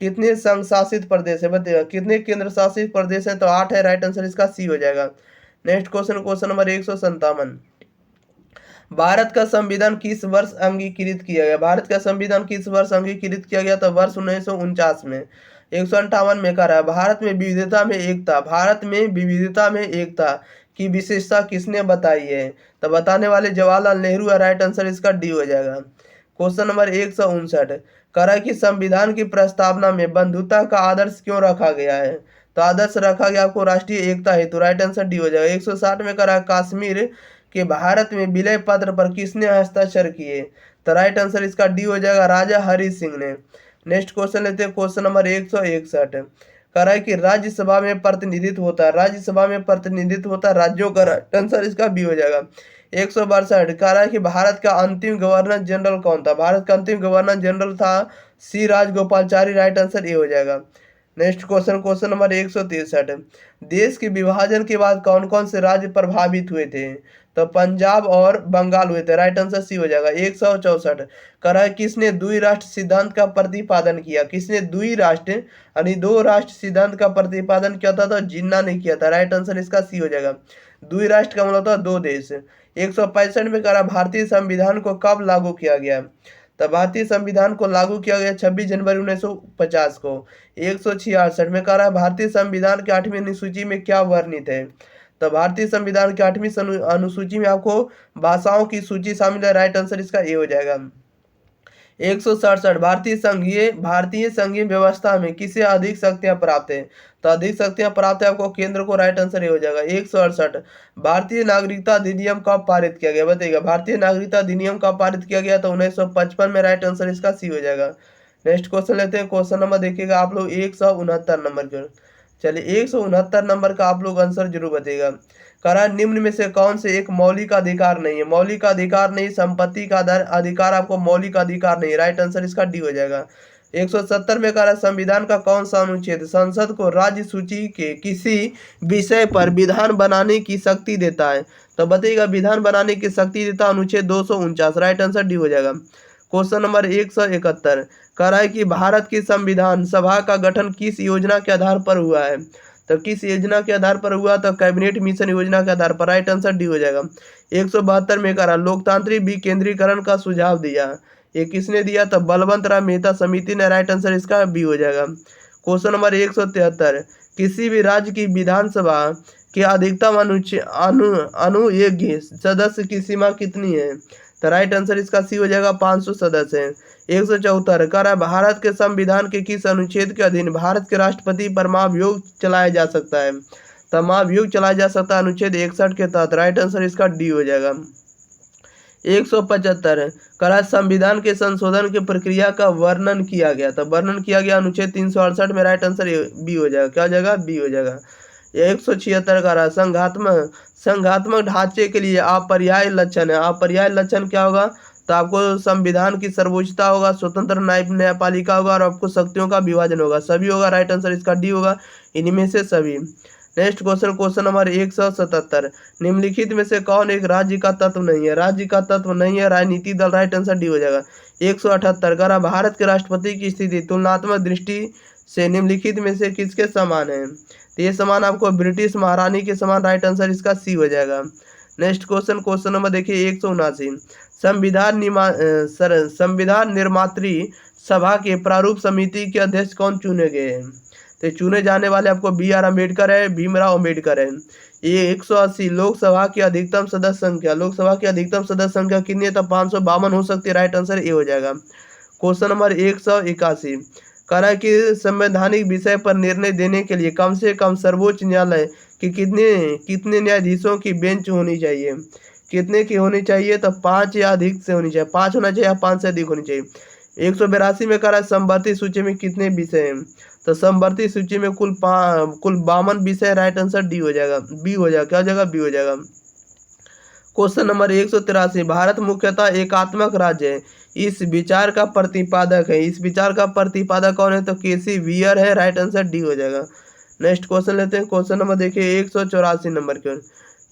कितने संघ शासित प्रदेश है, बताइएगा, कितने केंद्र शासित प्रदेश है, तो 8 है, राइट आंसर इसका सी हो जाएगा। Next question, question number 157 Bharat का संविधान किस वर्ष अंगीकृत किया गया, भारत का संविधान किस वर्ष अंगीकृत किया गया, तो वर्ष 1949 में। 158 में कह रहा है भारत में विविधता में एकता, भारत में विविधता में एकता की विशेषता किसने बताई है, तो बताने वाले जवाहरलाल नेहरू है, राइट आंसर इसका डी हो जाएगा। क्वेश्चन नंबर 159 कह रहा है कि संविधान की प्रस्तावना में बंधुता का आदर्श क्यों रखा गया है, तो आदर्श रखा गया आपको राष्ट्रीय एकता हेतु, राइट आंसर डी हो जाएगा। 160 में करा कश्मीर के भारत में विलय पत्र पर किसने हस्ताक्षर किए, तो राइट आंसर इसका डी हो जाएगा, राजा हरि सिंह ने। नेक्स्ट क्वेश्चन लेते हैं, क्वेश्चन नंबर 161 कह रहा है कि राज्यसभा में प्रतिनिधित्व होता है, राज्यसभा में प्रतिनिधित्व होता है राज्यों का, राइट आंसर इसका बी हो जाएगा। 162 कह रहा है कि भारत का अंतिम गवर्नर जनरल कौन था, भारत का अंतिम गवर्नर जनरल था सी राजगोपालचारी, राइट आंसर ए हो जाएगा। नेक्स्ट क्वेश्चन, क्वेश्चन नंबर 163 देश के विभाजन के बाद कौन कौन से राज्य प्रभावित हुए थे, तो पंजाब और बंगाल हुए थे, राइट आंसर सी हो जाएगा। 164 कह रहा है किसने द्विराष्ट्र सिद्धांत का प्रतिपादन किया, किसने द्विराष्ट्र यानी दो राष्ट्र सिद्धांत का प्रतिपादन किया था, तो जिन्ना ने किया था, राइट आंसर इसका सी हो जाएगा। द्विराष्ट्र का मतलब होता है दो देश। 165 में कह रहा भारतीय संविधान को कब लागू किया गया, तो भारतीय संविधान को लागू किया गया 26 जनवरी 1950 को। 166 में कह रहा है भारतीय संविधान के 8वीं अनुसूची में क्या वर्णित है, तो भारतीय संविधान के 8वीं अनुसूची में आपको भाषाओं की सूची शामिल है, राइट आंसर इसका ए हो जाएगा। 167 भारतीय संघीय व्यवस्था में किसे अधिक शक्तियां प्राप्त है, तो अधिक शक्तियां प्राप्त है आपको केंद्र को, राइट आंसर ये हो जाएगा। 168 भारतीय नागरिकता अधिनियम कब पारित किया गया, बताइएगा भारतीय नागरिकता अधिनियम कब पारित किया गया, तो 1955 में, राइट आंसर इसका सी हो जाएगा। नेक्स्ट क्वेश्चन लेते हैं, क्वेश्चन नंबर देखिएगा आप लोग 169 नंबर के, चलिए 169 नंबर का आप लोग आंसर जरूर बताइएगा। करा निम्न में से कौन से एक मौलिक अधिकार नहीं है, मौलिक अधिकार नहीं, संपत्ति का अधिकार आपको मौलिक अधिकार नहीं, राइट आंसर इसका डी हो जाएगा। 170 में कह रहा संविधान का कौन सा अनुच्छेद संसद को राज्य सूची के किसी विषय पर विधान बनाने की शक्ति देता है, तो बताइएगा विधान बनाने की शक्ति देता अनुच्छेद 249, राइट आंसर डी हो जाएगा। क्वेश्चन नंबर 171 कह रहा है कि भारत की संविधान सभा का गठन किस योजना के आधार पर हुआ है, तो किस योजना के आधार पर हुआ, तो कैबिनेट मिशन योजना के आधार पर, राइट आंसर डी हो जाएगा। 172 में कह रहा लोकतांत्रिक विकेंद्रीकरण का सुझाव दिया, ये किसने दिया, तो बलवंत राय मेहता समिति ने, राइट आंसर इसका बी हो जाएगा। क्वेश्चन नंबर 173 किसी भी राज्य की विधानसभा के अधिकतम अनुयोग्य सदस्य की सीमा कितनी है, तो राइट आंसर इसका सी हो जाएगा, 500 सदस्य हैं। 174 कह रहा है भारत के संविधान के किस अनुच्छेद के अधीन भारत के राष्ट्रपति पर महाभियोग चलाया जा सकता है, तो महाभियोग चलाया जा सकता है अनुच्छेद 61 के तहत, राइट आंसर इसका डी हो जाएगा। 175 कह रहा है संविधान के संशोधन की प्रक्रिया का वर्णन किया गया, तो वर्णन किया गया अनुच्छेद 368 में, राइट आंसर बी हो जाएगा, क्या हो जाएगा, बी हो जाएगा। 176 कह रहा है संघात्मक ढांचे के लिए अपर्याय लक्षण है, अपर्याय लक्षण क्या होगा, तो आपको संविधान की सर्वोच्चता होगा, स्वतंत्र न्यायपालिका होगा और आपको शक्तियों का विभाजन होगा, सभी होगा, राइट आंसर इसका डी होगा, इनमें से सभी। नेक्स्ट क्वेश्चन, क्वेश्चन नंबर 177 निम्नलिखित में से कौन एक राज्य का तत्व नहीं है, राज्य का तत्व नहीं है राजनीतिक दल, राइट आंसर डी हो जाएगा। 178 कह रहा भारत के राष्ट्रपति की स्थिति तुलनात्मक दृष्टि से निम्नलिखित में से किसके समान है, तो ये समान आपको ब्रिटिश महारानी के समान, राइट आंसर इसका सी हो जाएगा। नेक्स्ट क्वेश्चन, क्वेश्चन नंबर देखिए 179 संविधान निर्मात्री सभा के प्रारूप समिति के अध्यक्ष कौन चुने गए हैं, तो चुने जाने वाले आपको BR अम्बेडकर है, भीमराव अम्बेडकर है। ये 180 लोकसभा की अधिकतम सदस्य संख्या, लोकसभा की अधिकतम सदस्य संख्या कितनी है, तो 552 हो सकती है, राइट आंसर ए हो जाएगा। क्वेश्चन नंबर 181 कह रहा है कि संवैधानिक विषय पर निर्णय देने के लिए कम से कम सर्वोच्च न्यायालय कि कितने न्यायाधीशों की बेंच होनी चाहिए, कितने की होनी चाहिए, तो 5 या अधिक से होनी चाहिए, 5 होना चाहिए या 5 से अधिक होनी चाहिए। 182 में कह रहा है समवर्ती सूची में कितने विषय हैं, तो समवर्ती सूची में कुल 52 विषय, राइट आंसर डी हो जाएगा, बी हो जाएगा, क्या हो जाएगा, बी हो जाएगा। क्वेश्चन नंबर 183 भारत मुख्यतः एकात्मक राज्य है, इस विचार का प्रतिपादक है, इस विचार का प्रतिपादक कौन है, तो केसी वियर है, राइट आंसर डी हो जाएगा। नेक्स्ट क्वेश्चन लेते हैं, क्वेश्चन नंबर देखिए 184 नंबर के,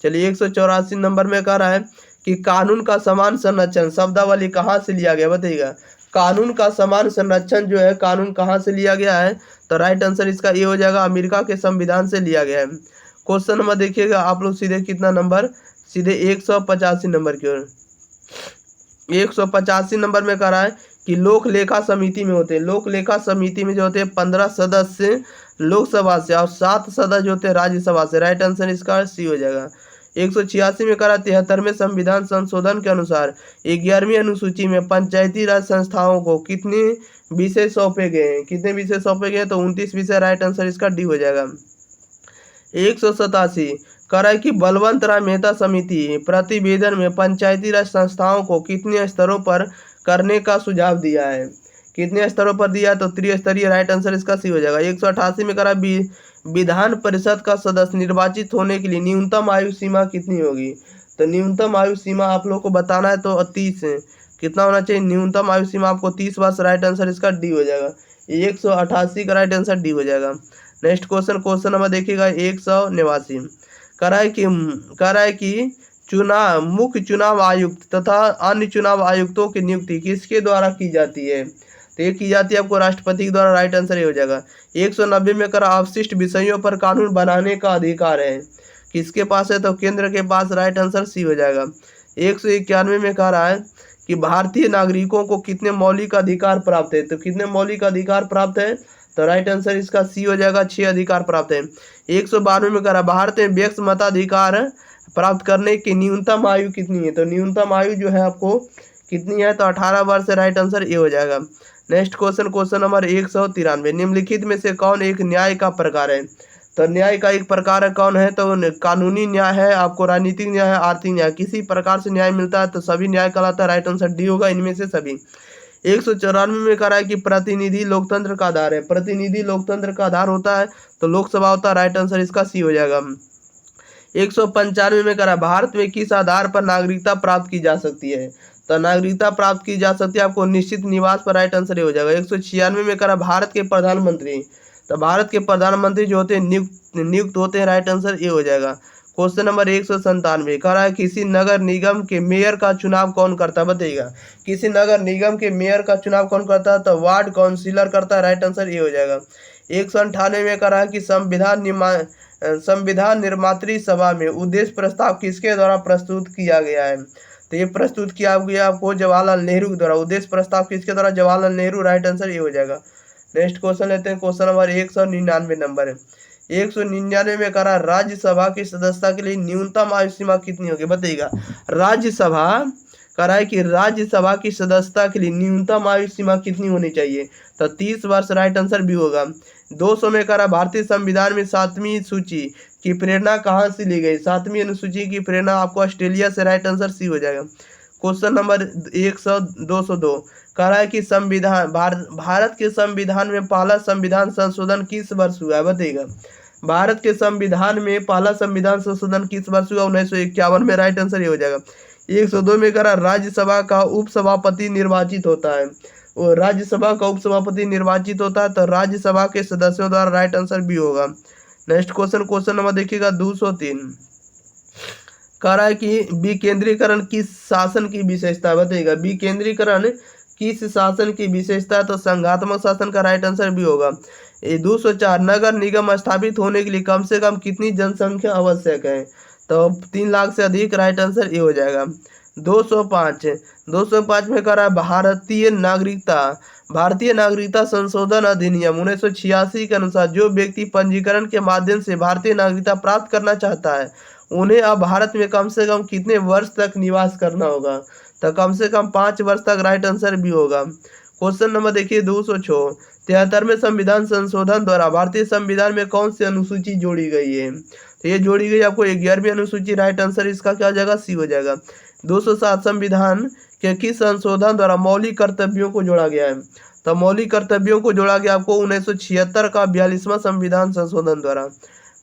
चलिए 184 नंबर में कह रहा है कि कानून का समान संरक्षण शब्दावली कहाँ से लिया गया, बताइएगा कानून का समान संरक्षण जो है कानून कहाँ से लिया गया है, तो राइट आंसर इसका ये हो जाएगा, अमेरिका के संविधान से लिया गया है। क्वेश्चन नंबर देखिएगा आप लोग सीधे कितना नंबर, सीधे 185 नंबर की ओर। 185 नंबर में कह रहा है कि लोक लेखा समिति में होते हैं, लोक लेखा समिति में जो होते हैं 15 सदस्य लोकसभा से और 7 सदस्य जो होते हैं राज्यसभा से, राइट आंसर इसका सी हो जाएगा। 186 में कह रहा 73वें संविधान संशोधन के अनुसार 11वीं अनुसूची में पंचायती राज संस्थाओं को कितने विषय सौंपे गए हैं, कितने विषय सौंपे गए हैं, तो 29 विषय, राइट आंसर इसका डी हो जाएगा। 187 कह रहा है कि बलवंत राय मेहता समिति प्रतिवेदन में पंचायती राज संस्थाओं को कितने स्तरों पर करने का सुझाव दिया है? कितने स्तरों पर दिया? तो त्रिस्तरीय। राइट आंसर इसका सी हो जाएगा। 188 में करा विधान परिषद का सदस्य निर्वाचित होने के लिए न्यूनतम आयु सीमा कितनी होगी? तो न्यूनतम आयु सीमा आप लोग को बताना है, तो 30 कितना होना चाहिए? न्यूनतम आयु सीमा आपको 30 वर्ष। राइट आंसर इसका डी हो जाएगा। 188 का राइट आंसर डी हो जाएगा। नेक्स्ट क्वेश्चन नंबर देखिएगा 189। कह रहा है कि मुख्य चुनाव आयुक्त तथा अन्य चुनाव आयुक्तों की नियुक्ति किसके द्वारा की जाती है? तो ये की जाती है आपको राष्ट्रपति के द्वारा। राइट आंसर ये हो जाएगा। 190 में करा अवशिष्ट विषयों पर कानून बनाने का अधिकार है किसके पास है? तो केंद्र के पास। राइट आंसर सी हो जाएगा। 191 में कह रहा है कि भारतीय नागरिकों को कितने मौलिक अधिकार प्राप्त है? तो कितने मौलिक अधिकार प्राप्त है? तो राइट आंसर इसका सी हो जाएगा। 6 अधिकार प्राप्त है। 192 में कह रहा भारत में व्यक्ति मताधिकार प्राप्त करने की न्यूनतम आयु कितनी है? तो न्यूनतम आयु जो है आपको कितनी है? तो 18 वर्ष है। राइट आंसर ये हो जाएगा। Next question number 193। निम्नलिखित में से कौन एक न्याय का प्रकार है? तो न्याय का एक प्रकार है कौन है? तो कानूनी न्याय है, आपको राजनीतिक न्याय है, आर्थिक न्याय। किसी प्रकार से न्याय मिलता है तो सभी न्याय कहलाता है। राइट आंसर डी होगा इनमें से सभी। 194 में कह रहा है कि प्रतिनिधि लोकतंत्र का आधार है। प्रतिनिधि लोकतंत्र का आधार होता है तो लोकसभा होता है। राइट आंसर इसका सी हो जाएगा। 195 में कह रहा है भारत में किस आधार पर नागरिकता प्राप्त की जा सकती है? तो नागरिकता प्राप्त की जा सकती है आपको निश्चित निवास पर। राइट आंसर ये हो जाएगा। 196 में कह रहा भारत के प्रधानमंत्री, तो भारत के प्रधानमंत्री जो होते हैं नियुक्त होते हैं। राइट आंसर ये हो जाएगा। क्वेश्चन नंबर 197 कह रहा है किसी नगर निगम के मेयर का चुनाव कौन करता है? बताइएगा किसी नगर निगम के मेयर का चुनाव कौन करता है? तो वार्ड काउंसिलर करता है। राइट आंसर ये हो जाएगा। 198 में कह रहा है कि संविधान निर्मात्री सभा में उद्देश्य प्रस्ताव किसके द्वारा प्रस्तुत किया गया है? तो ये प्रस्तुत किया गया आपको जवाहरलाल नेहरू के द्वारा। उद्देश्य प्रस्ताव किसके द्वारा? जवाहरलाल नेहरू। राइट आंसर ये हो जाएगा। नेक्स्ट क्वेश्चन लेते हैं। क्वेश्चन नंबर 199 नंबर है। 199 में कह रहा राज्यसभा की सदस्यता के लिए न्यूनतम आयु सीमा कितनी होगी? बताइएगा राज्यसभा कह रहा है कि राज्यसभा की सदस्यता के लिए न्यूनतम आयु सीमा कितनी होनी चाहिए? तो 30 वर्ष। राइट आंसर भी होगा। 200 में कह रहा भारतीय संविधान में 7वीं सूची की प्रेरणा कहाँ से ली गई? 7वीं अनुसूची की प्रेरणा आपको ऑस्ट्रेलिया से। राइट आंसर सी हो जाएगा। क्वेश्चन नंबर 202 कह रहा है कि भारत के संविधान में पहला संविधान संशोधन किस वर्ष हुआ है? बताइएगा भारत के संविधान में पहला संविधान संशोधन किस वर्ष हुआ? 1951 में। राइट आंसर ये हो जाएगा। 102 में कह रहा राज्यसभा का उपसभापति निर्वाचित होता है। और राज्यसभा का उपसभापति निर्वाचित होता है तो राज्यसभा के सदस्यों द्वारा। राइट आंसर भी होगा। नेक्स्ट क्वेश्चन नंबर देखिएगा 203 कह रहा है कि विकेंद्रीकरण किस शासन की विशेषता है? बताइएगा विकेंद्रीकरण किस शासन की विशेषता? तो संघात्मक शासन का। राइट आंसर भी होगा। 204 नगर निगम स्थापित होने के लिए कम से कम कितनी जनसंख्या आवश्यक है? तो 3 लाख से अधिक। राइट आंसर ये हो जाएगा। 205 में कह रहा है भारतीय नागरिकता संशोधन अधिनियम 1986 के अनुसार जो व्यक्ति पंजीकरण के माध्यम से भारतीय नागरिकता प्राप्त करना चाहता है उन्हें अब भारत में कम से कम कितने वर्ष तक निवास करना होगा? तो कम से कम 5 वर्ष तक। राइट आंसर भी होगा। क्वेश्चन नंबर देखिए 206 73वें संविधान संशोधन द्वारा भारतीय संविधान में कौन सी अनुसूची जोड़ी गई है? तो ये जोड़ी गई आपको 11वीं अनुसूची। राइट आंसर इसका क्या हो जाएगा? सी हो जाएगा। 207 संविधान के किस संशोधन द्वारा मौलिक कर्तव्यों को जोड़ा गया है? तो मौलिक कर्तव्यों को जोड़ा गया आपको 1976 का 42वां संविधान संशोधन द्वारा।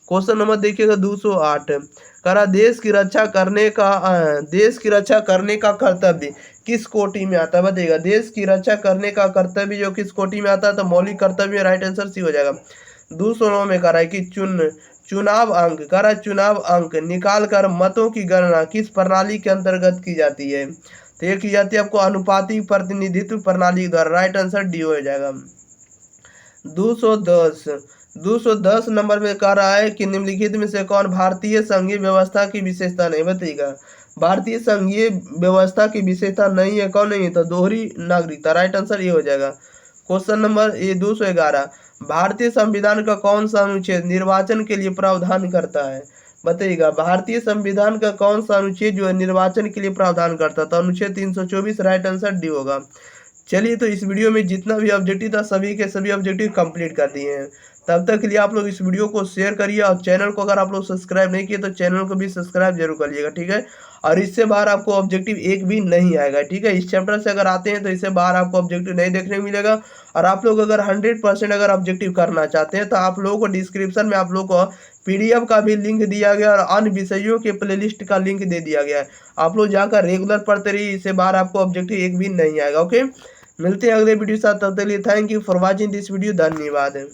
क्वेश्चन नंबर देखिएगा 208 करा देश की रक्षा करने का कर्तव्य किस कोटि में आता है? बताइएगा देश की रक्षा करने का कर्तव्य जो किस कोटि में आता है? तो मौलिक कर्तव्य। राइट आंसर सी हो जाएगा। 209 में कह रहा है कि चुनाव अंक निकाल कर मतों की गणना किस प्रणाली के अंतर्गत की जाती है? तो ये की जाती है आपको अनुपातिक प्रतिनिधित्व प्रणाली द्वारा। राइट आंसर डी हो जाएगा। 210 नंबर में कह रहा है कि निम्नलिखित में से कौन भारतीय संघीय व्यवस्था की विशेषता नहीं? बताइएगा भारतीय संघीय व्यवस्था की विशेषता नहीं है कौन नहीं है? तो दोहरी नागरिकता। राइट आंसर ये हो जाएगा। क्वेश्चन नंबर 211 भारतीय संविधान का कौन सा अनुच्छेद निर्वाचन के लिए प्रावधान करता है? बताइएगा भारतीय संविधान का कौन सा अनुच्छेद जो है निर्वाचन के लिए प्रावधान करता है? तो अनुच्छेद 324। राइट आंसर डी होगा। चलिए तो इस वीडियो में जितना भी ऑब्जेक्टिव था सभी के सभी ऑब्जेक्टिव कंप्लीट कर दिए हैं। तब तक के लिए आप लोग इस वीडियो को शेयर करिए और चैनल को अगर आप लोग सब्सक्राइब नहीं किए तो चैनल को भी सब्सक्राइब जरूर करिएगा, ठीक है। और इससे बाहर आपको ऑब्जेक्टिव एक भी नहीं आएगा, ठीक है। इस चैप्टर से अगर आते हैं तो इससे बाहर आपको ऑब्जेक्टिव नहीं देखने को मिलेगा। और आप लोग अगर 100% अगर ऑब्जेक्टिव करना चाहते हैं तो आप लोगों को डिस्क्रिप्शन में आप लोग को पीडीएफ का भी लिंक दिया गया और अन्य विषयों के प्लेलिस्ट का लिंक दे दिया गया है। आप लोग जाकर रेगुलर पढ़ते रहिए, इससे बाहर आपको ऑब्जेक्टिव एक भी नहीं आएगा। ओके, मिलते हैं अगले वीडियो के साथ, तब तक के लिए thank you for watching this video. धन्यवाद।